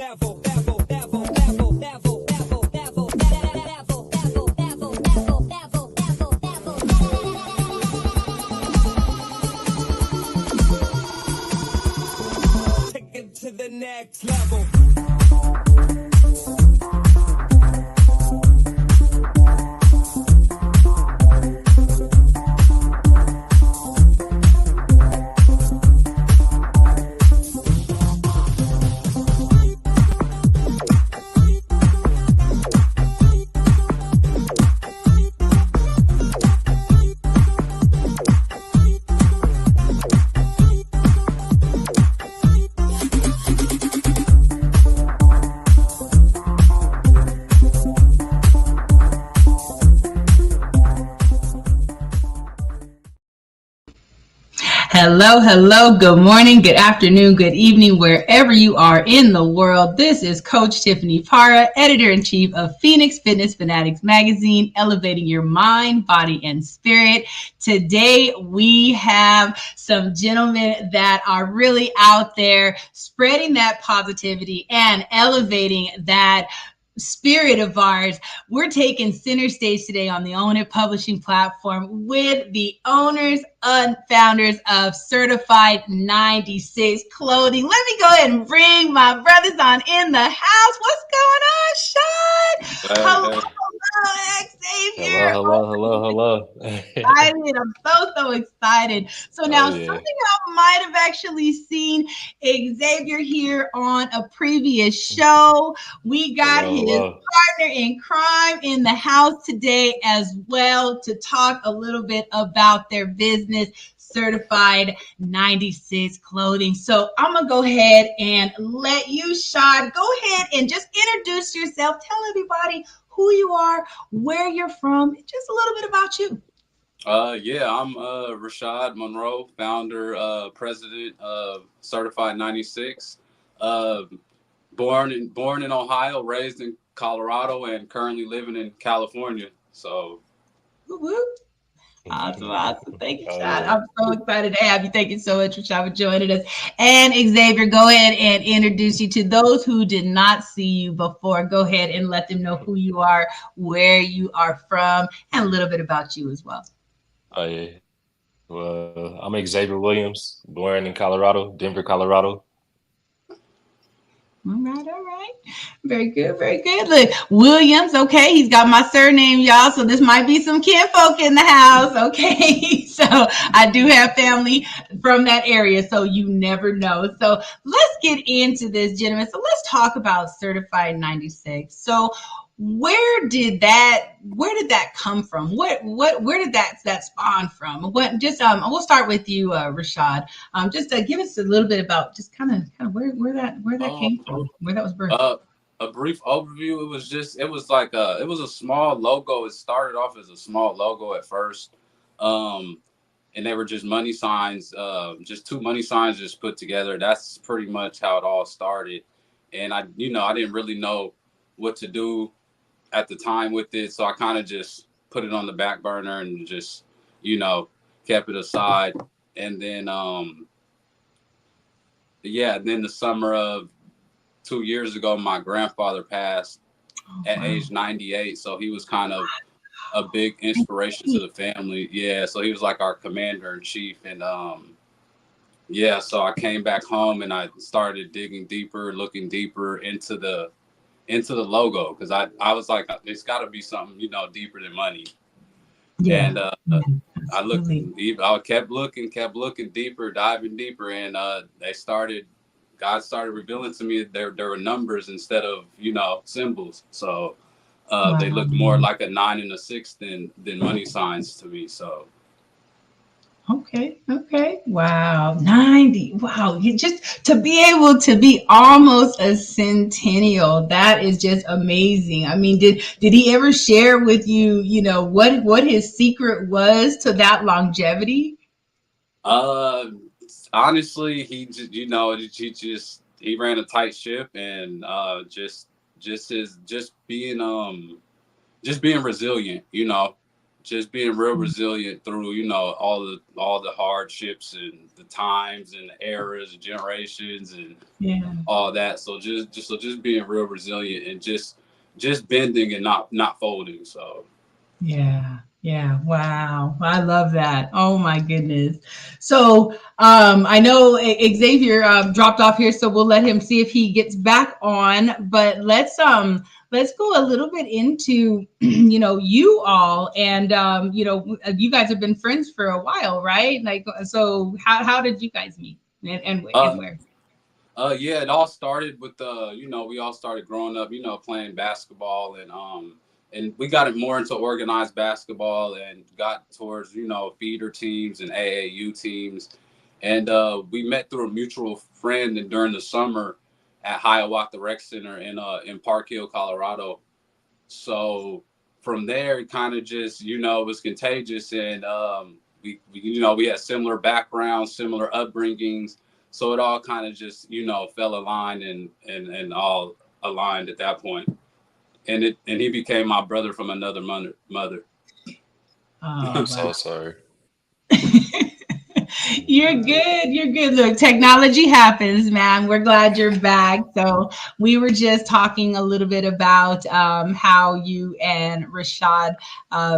Take it to the next level. Hello, hello, good morning, good afternoon, good evening, wherever you are in the world. This is Coach Tiffany Parra, Editor-in-Chief of Phoenix Fitness Fanatics Magazine, elevating your mind, body, and spirit. Today, we have some gentlemen that are really out there spreading that positivity and elevating that spirit of ours. We're taking center stage today on the Own It Publishing platform with the owners and founders of Certified 96 Clothing. Let me go ahead and bring my brothers on in the house. What's going on, Sean? Hello, Xavier. Hello. Excited. I'm so excited. So now something I might have actually seen Xavier here on a previous show. We got his partner in crime in the house today as well to talk a little bit about their business, Certified 96 Clothing. So I'm going to go ahead and let you, Shad, go ahead and just introduce yourself. Tell everybody who you are, where you're from, just a little bit about you. I'm Rashad, Monroe, founder, president of Certified 96. Born in Ohio, raised in Colorado, and currently living in California. So, Awesome. Thank you, Rashad. I'm so excited to have you. Thank you so much, Rashad, for joining us. And Xavier, go ahead and introduce you to those who did not see you before. Go ahead and let them know who you are, where you are from, and a little bit about you as well. Well, I'm Xavier Williams, born in Colorado, Denver, Colorado. All right. Very good. Look, Williams, okay, he's got my surname, y'all, so this might be some kinfolk in the house, okay? So I do have family from that area, so you never know. So let's get into this, gentlemen. So let's talk about Certified 96. So where did that come from? Where did that spawn from? We'll start with you, Rashad. Just give us a little bit about just kind of where that came from, where that was birthed. A brief overview. It was a small logo. It started off as a small logo at first, and they were just money signs, just two money signs just put together. That's pretty much how it all started. And I didn't really know what to do at the time with it, so I kind of just put it on the back burner and just kept it aside. And then then the summer of 2 years ago, my grandfather passed at age 98, so he was kind of a big inspiration to the family. So he was like our commander in chief. And so I came back home and I started digging deeper, looking deeper into the logo, because I was like, it's got to be something deeper than money. And I kept looking deeper, diving deeper, and God started revealing to me there were numbers instead of symbols. So they look more like a 9 and a 6 than money signs to me. So Okay. Wow. 90. Wow. You just to be able to be almost a centennial, that is just amazing. I mean, did he ever share with you, what his secret was to that longevity? Honestly, he just, he ran a tight ship, and just being resilient, just being real resilient through, you know, all the hardships and the times and the eras and generations and all that. So just being real resilient and just bending and not folding. So yeah, wow, I love that. Oh my goodness. So I know Xavier dropped off here, so we'll let him see if he gets back on. But let's go a little bit into you know, you all, and you know, you guys have been friends for a while, right? Like, so how did you guys meet, and where? Yeah, it all started with you know, we all started growing up, you know, playing basketball, and we got it more into organized basketball and got towards, you know, feeder teams and AAU teams. And we met through a mutual friend and during the summer at Hiawatha Rec Center in Park Hill, Colorado. So from there, it kind of just, you know, it was contagious, and we you know, we had similar backgrounds, similar upbringings. So it all kind of just, you know, fell aligned and all aligned at that point. And he became my brother from another mother. Oh, I'm so sorry. You're good. You're good. Look, technology happens, man. We're glad you're back. So we were just talking a little bit about how you and Rashad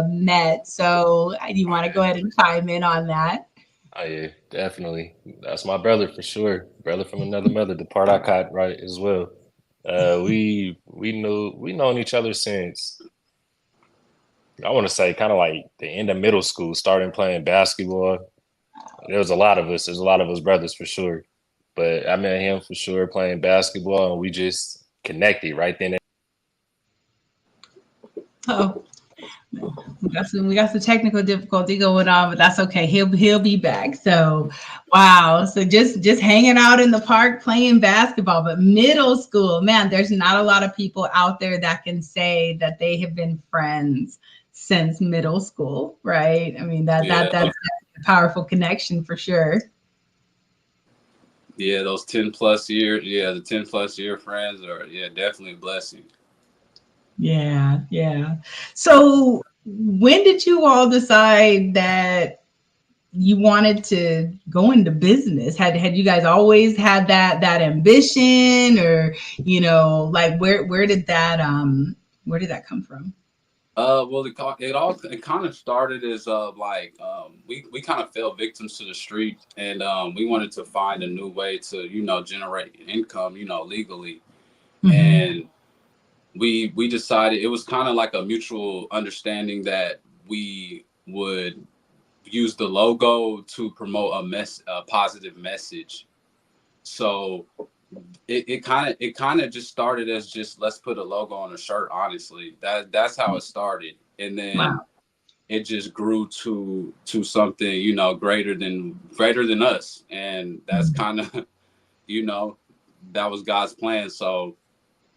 met. So do you want to go ahead and chime in on that? Oh yeah, definitely. That's my brother for sure. Brother from another mother. The part I caught right as well. We known each other since, I want to say, kind of like the end of middle school, starting playing basketball. There was a lot of us. There's a lot of us brothers for sure. But I met him for sure playing basketball, and we just connected right then. Oh, we got some technical difficulty going on, but that's okay. He'll be back. So, wow. So just hanging out in the park playing basketball, but middle school, man, there's not a lot of people out there that can say that they have been friends since middle school, right? I mean, that's a powerful connection for sure. Yeah, those 10 plus years. Yeah, the 10 plus year friends are, yeah, definitely a blessing. Yeah. So when did you all decide that you wanted to go into business? Had you guys always had that ambition, or you know, like where did that come from? Well, it kind of started as we kind of fell victims to the street, and we wanted to find a new way to, you know, generate income, you know, legally. And we decided it was kind of like a mutual understanding that we would use the logo to promote a positive message. So it kind of just started as just, let's put a logo on a shirt. Honestly, that's how it started, and then it just grew to something, you know, greater than us, and that's kind of, you know, that was God's plan. So,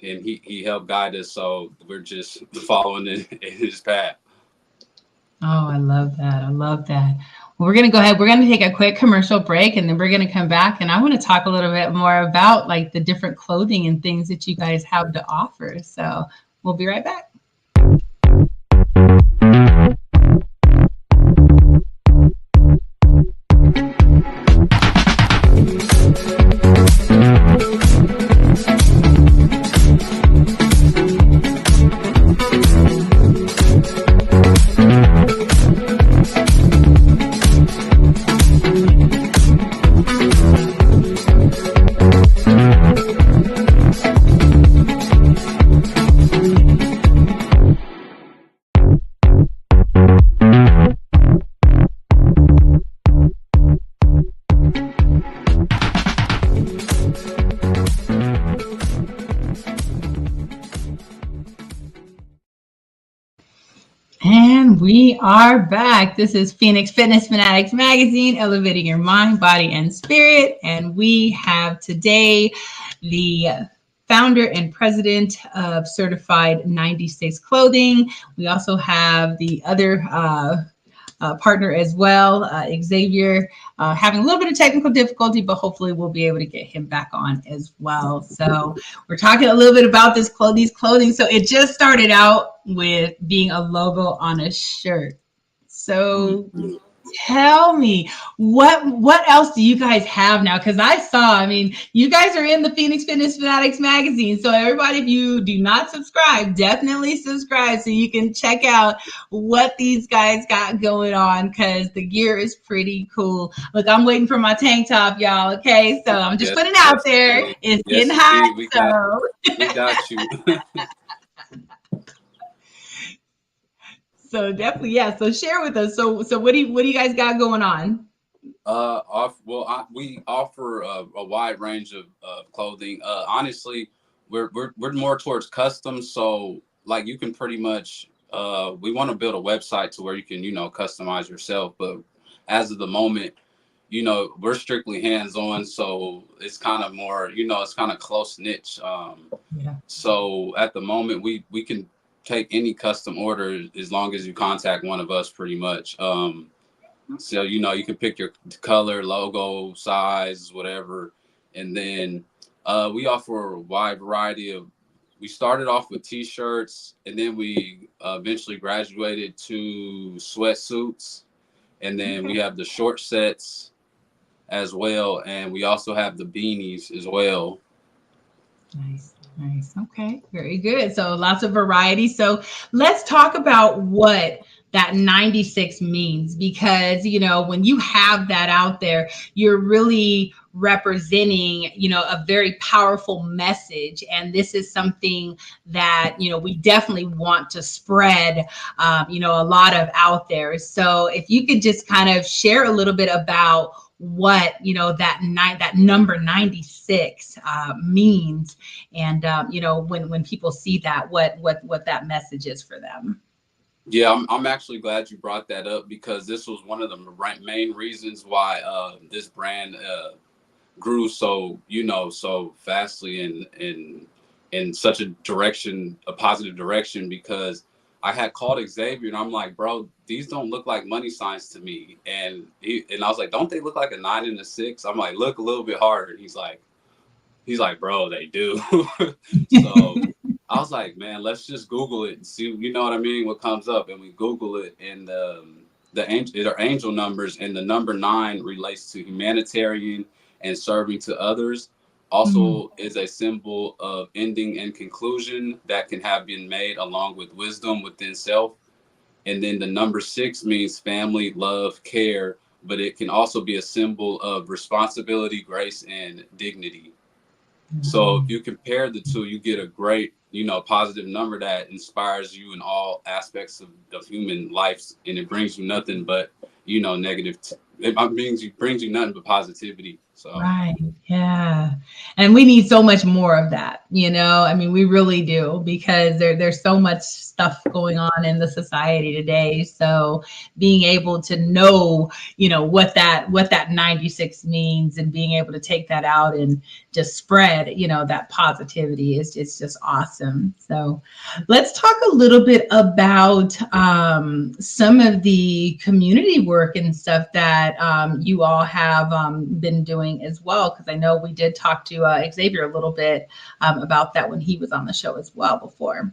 and he helped guide us. So we're just following in his path. Oh, I love that. I love that. Well, we're going to go ahead. We're going to take a quick commercial break, and then we're going to come back. And I want to talk a little bit more about like the different clothing and things that you guys have to offer. So we'll be right back. And we are back. This is Phoenix Fitness Fanatics Magazine, elevating your mind, body, and spirit. And we have today the founder and president of Certified 96 Clothing. We also have the other partner as well, Xavier, having a little bit of technical difficulty, but hopefully we'll be able to get him back on as well. So we're talking a little bit about these clothing. So it just started out with being a logo on a shirt. So tell me, what else do you guys have now? Because I mean, you guys are in the Phoenix Fitness Fanatics magazine. So everybody, if you do not subscribe, definitely subscribe so you can check out what these guys got going on, because the gear is pretty cool. Look, I'm waiting for my tank top, y'all. Okay, so I'm just putting it out there. It's getting hot. We got you. So definitely, yeah. So share with us. So what do you guys got going on? We offer a wide range of clothing. Honestly, we're more towards custom. So like you can pretty much we want to build a website to where you can customize yourself. But as of the moment, we're strictly hands on. So it's kind of more it's kind of close niche. So at the moment we can take any custom order as long as you contact one of us, pretty much. So you can pick your color, logo, size, whatever, and then we offer a wide variety of. We started off with t-shirts, and then we eventually graduated to sweatsuits, and then we have the short sets as well, and we also have the beanies as well. Nice. Okay, very good. So lots of variety. So let's talk about what that 96 means, because when you have that out there, you're really representing a very powerful message, and this is something that we definitely want to spread a lot of out there. So if you could just kind of share a little bit about what that number 96 means, and when people see that, what that message is for them. Yeah, I'm actually glad you brought that up, because this was one of the main reasons why this brand grew so fastly in such a positive direction, because I had called Xavier and I'm like, bro, these don't look like money signs to me. And I was like, don't they look like a 9 and a 6? I'm like, look a little bit harder. He's like, bro, they do. So I was like, man, let's just Google it and see, what I mean, what comes up. And we Google it, and the angel numbers, and the number 9 relates to humanitarian and serving to others. Also is a symbol of ending and conclusion that can have been made along with wisdom within self. And then the number 6 means family, love, care, but it can also be a symbol of responsibility, grace, and dignity. So if you compare the two, you get a great, positive number that inspires you in all aspects of human life, and it brings you nothing but, negative. It brings you nothing but positivity. So. Right. Yeah. And we need so much more of that, I mean, we really do, because there's so much stuff going on in the society today. So being able to know, what that 96 means, and being able to take that out and just spread, that positivity is just awesome. So let's talk a little bit about some of the community work and stuff that you all have been doing as well, because I know we did talk to Xavier a little bit about that when he was on the show as well before.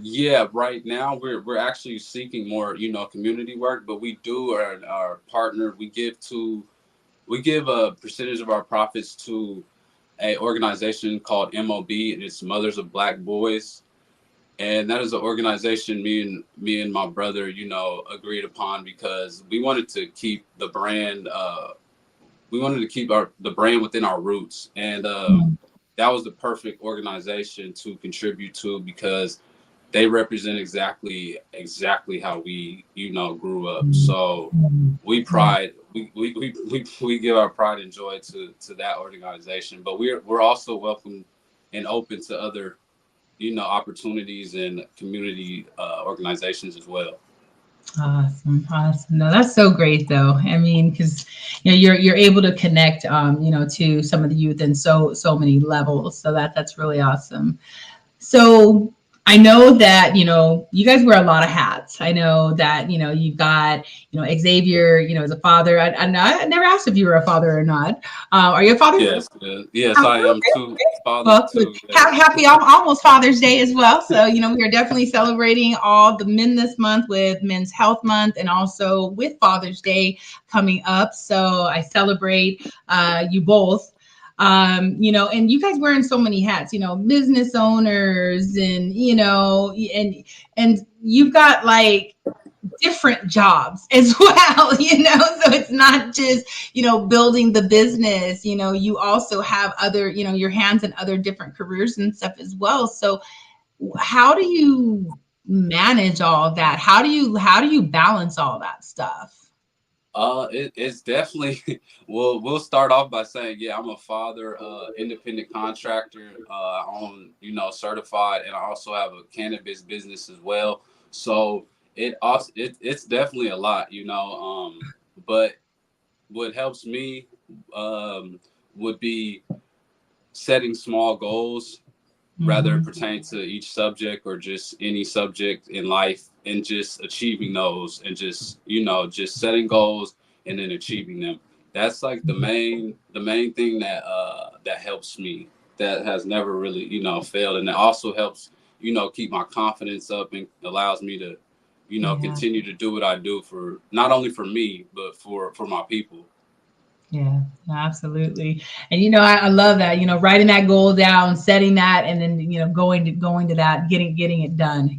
Yeah, right now we're actually seeking more, community work, but we do our partner. We give a percentage of our profits to a organization called MOB, and it's Mothers of Black Boys. And that is an organization me and my brother, agreed upon, because we wanted to keep the brand. We wanted to keep the brand within our roots, and that was the perfect organization to contribute to, because they represent exactly how we grew up. So we give our pride and joy to that organization, but we're also welcome and open to other opportunities and community organizations as well. Awesome. No, that's so great, though. I mean, because you're able to connect, to some of the youth in so many levels. So that's really awesome. So I know that, you guys wear a lot of hats. I know that, you've got, Xavier, as a father. I never asked if you were a father or not. Are you a father? Yes, yes, I am too. Father Well, too. Yes. happy almost Father's Day as well. So, we are definitely celebrating all the men this month with Men's Health Month and also with Father's Day coming up. So I celebrate you both. And you guys wearing so many hats, business owners and you've got like different jobs as well, so it's not just, building the business, you also have other, your hands in other different careers and stuff as well. So how do you manage all that? How do you balance all that stuff? It's definitely we'll start off by saying, yeah, I'm a father, independent contractor. I own, Certified, and I also have a cannabis business as well. So it's definitely a lot, but what helps me would be setting small goals, rather it pertain to each subject or just any subject in life, and just achieving those, and just setting goals and then achieving them. That's like the main thing that helps me, that has never really failed, and it also helps keep my confidence up and allows me to Yeah. continue to do what I do, for not only for me but for my people. Yeah, absolutely. And I love that, writing that goal down, setting that, and then going to that, getting it done,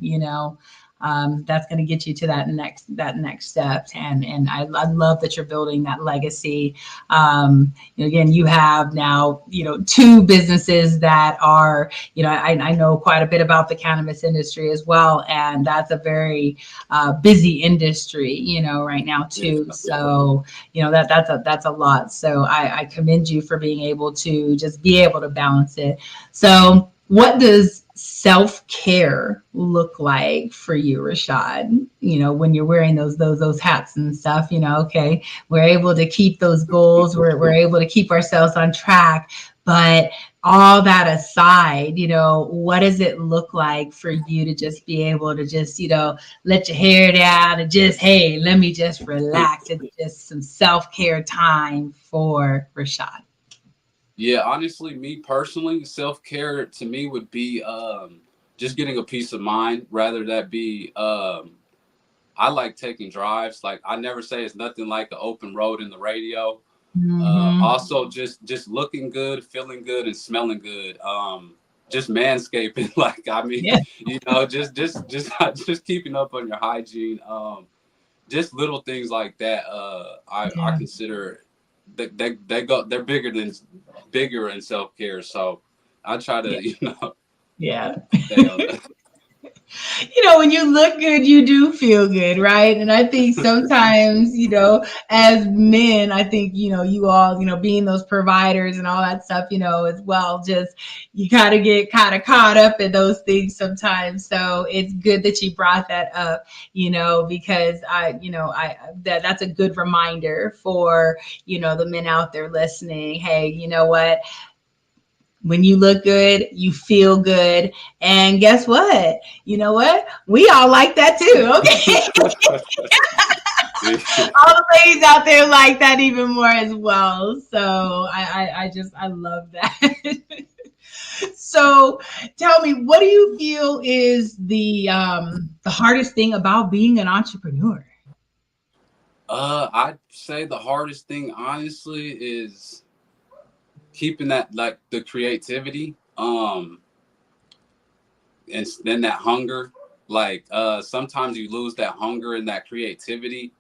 that's going to get you to that next step. And I love that you're building that legacy. Again, you have now, two businesses that are, I know quite a bit about the cannabis industry as well, and that's a very busy industry, right now too. Yeah. So that's a lot. So I commend you for being able to just be able to balance it. So what does self-care look like for you, Rashad? When you're wearing those hats and stuff, okay, we're able to keep those goals, we're able to keep ourselves on track. But all that aside, what does it look like for you to just be able to just, let your hair down and just, hey, let me just relax? It's just some self-care time for Rashad. Yeah, honestly, me personally, self-care to me would be just getting a peace of mind. Rather that be, I like taking drives. Like, I never say it's nothing like an open road in the radio. Mm-hmm. Also, just looking good, feeling good, and smelling good. Just manscaping. Like, I mean, Yeah. just keeping up on your hygiene. Just little things like that. I Yeah. consider that they're bigger in self care. So I try Yeah. to Yeah. stay on that. When you look good, you do feel good, right? And I think sometimes, as men, I think, you all, being those providers and all that stuff, as well, just you gotta get kind of caught up in those things sometimes. So it's good that you brought that up, because that's a good reminder for, the men out there listening. Hey, you know what? When you look good, you feel good. And guess what? You know what? We all like that too. Okay. All the ladies out there like that even more as well. So I love that. So tell me, what do you feel is the hardest thing about being an entrepreneur? I'd say the hardest thing, honestly, is keeping that, like, the creativity, and then that hunger. Like, sometimes you lose that hunger and that creativity,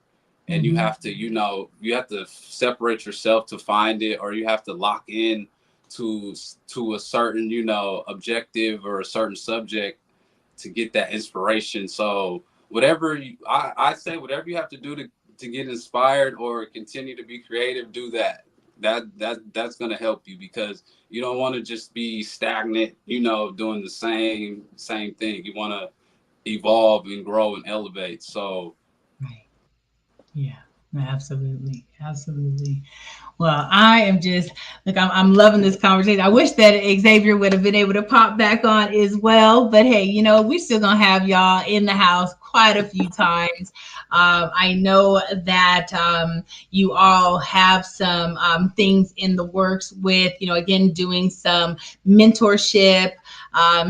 and you Mm-hmm. have to, separate yourself to find it, or you have to lock in to a certain, objective or a certain subject to get that inspiration. So I say whatever you have to do to get inspired or continue to be creative, do that. That's gonna help you, because you don't want to just be stagnant, doing the same thing. You want to evolve and grow and elevate. So Right. Yeah. Absolutely. Absolutely. Well, I am just like I'm loving this conversation. I wish that Xavier would have been able to pop back on as well. But hey, we're still gonna have y'all in the house quite a few times. I know that you all have some things in the works with, again, doing some mentorship.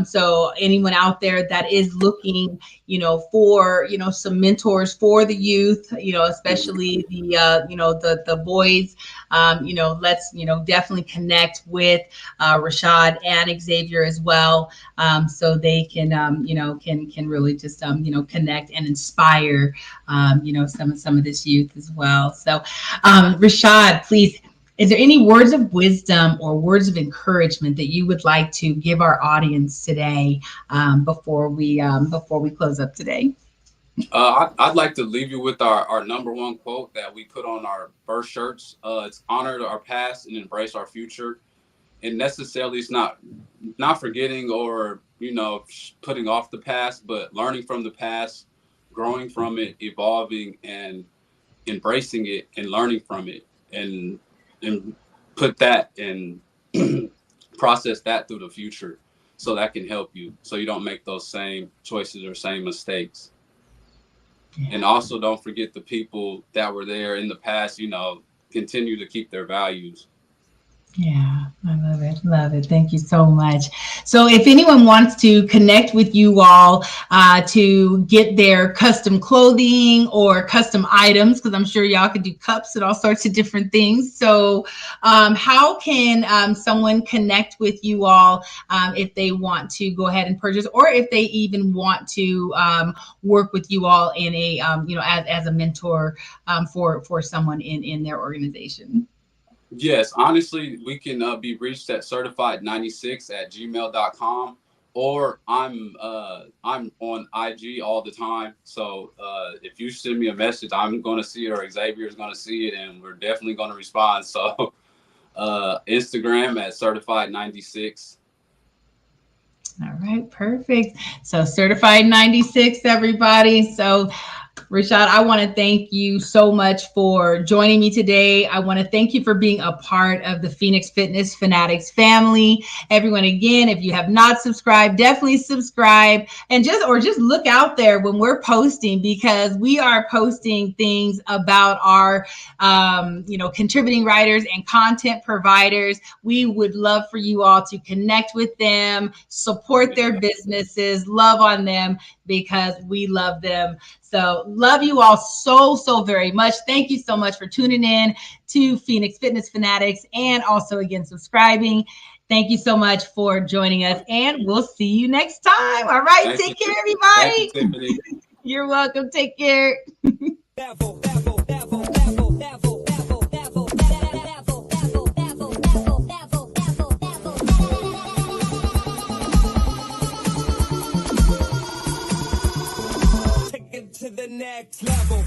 So anyone out there that is looking, for, some mentors for the youth, especially the boys, let's, definitely connect with Rashad and Xavier as well. So they can, can really just, connect and inspire, some of this youth as well. So, Rashad, please, is there any words of wisdom or words of encouragement that you would like to give our audience today, before we close up today? I'd like to leave you with our number one quote that we put on our first shirts. It's honor our past and embrace our future. And necessarily it's not forgetting or, putting off the past, but learning from the past, growing from it, evolving and embracing it and learning from it and put that and process that through the future so that can help you so you don't make those same choices or same mistakes. Yeah. And also don't forget the people that were there in the past, continue to keep their values. Yeah, I love it. Love it. Thank you so much. So if anyone wants to connect with you all to get their custom clothing or custom items, because I'm sure y'all could do cups and all sorts of different things. So how can someone connect with you all if they want to go ahead and purchase, or if they even want to work with you all in a, as a mentor for someone in their organization? Yes, honestly, we can be reached at certified96@gmail.com, or I'm on IG all the time. So if you send me a message, I'm going to see it, or Xavier is going to see it, and we're definitely going to respond. So Instagram at certified96. All right, perfect. So Certified 96, everybody. So Rashad, I want to thank you so much for joining me today. I want to thank you for being a part of the Phoenix Fitness Fanatics family. Everyone, again, if you have not subscribed, definitely subscribe, and just look out there when we're posting, because we are posting things about our contributing writers and content providers. We would love for you all to connect with them, support their businesses, love on them, because we love them. So love you all so very much. Thank you so much for tuning in to Phoenix Fitness Fanatics, and also, again, subscribing. Thank you so much for joining us, and we'll see you next time. All right. Take care, everybody. Thank you, Tiffany. You're welcome. Take care. To the next level.